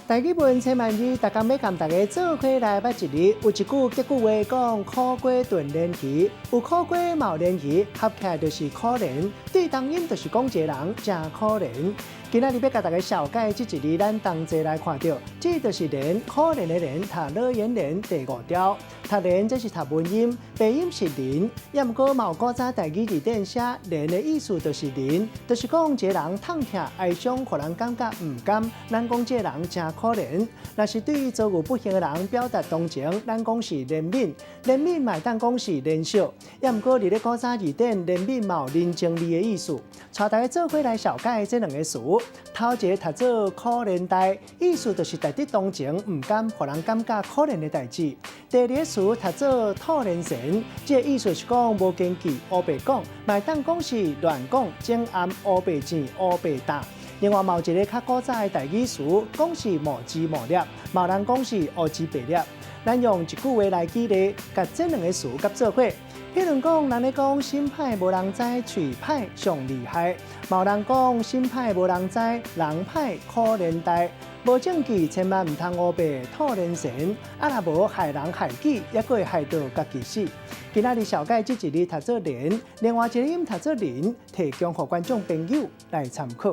大基本千万字，大家要跟大家做伙来捌一日。有一句结句话讲：苦瓜炖连鱼，有苦瓜冒连鱼，合起来就是可怜。对当音就是讲一个人真可怜。今仔日要甲大家小解这一日，咱同齐来看到，这就是莲，可怜的莲，读老眼莲第5条。读莲这是读文音，鼻音是林，也毋过嘛有古早台语字典写莲的意思就是林，就是讲一个人痛痛哀伤，互人感觉唔甘，咱讲这个人真可怜。若是对于遭遇不幸的人表达同情，咱讲是怜悯，怜悯嘛当讲是怜惜，也毋过伫咧古早字典怜悯嘛有人情味的意思。带大家做伙来小解这2个词。头一个读做可怜代，意思就是大得同情，唔甘互人感觉可怜的代志。第2个词读做透人神，这个意思是讲无根据、乌白讲，嘛当讲是乱讲、正暗、乌白正、乌白打。另外，有一个较古早的台语词，讲是无知无力，嘛有人讲是乌知白粒。咱用一句话来举例，甲这2个词甲做伙。譬如讲，人咧讲心歹无人知，嘴歹上厉害；嘛有人讲心歹无人知，人歹可怜代。无证据，千万唔通乌白透人神，若无害人害己，也佫会害到家己死。今仔日小解这一日读做莲，另外一个音读做林，提供予观众朋友来参考。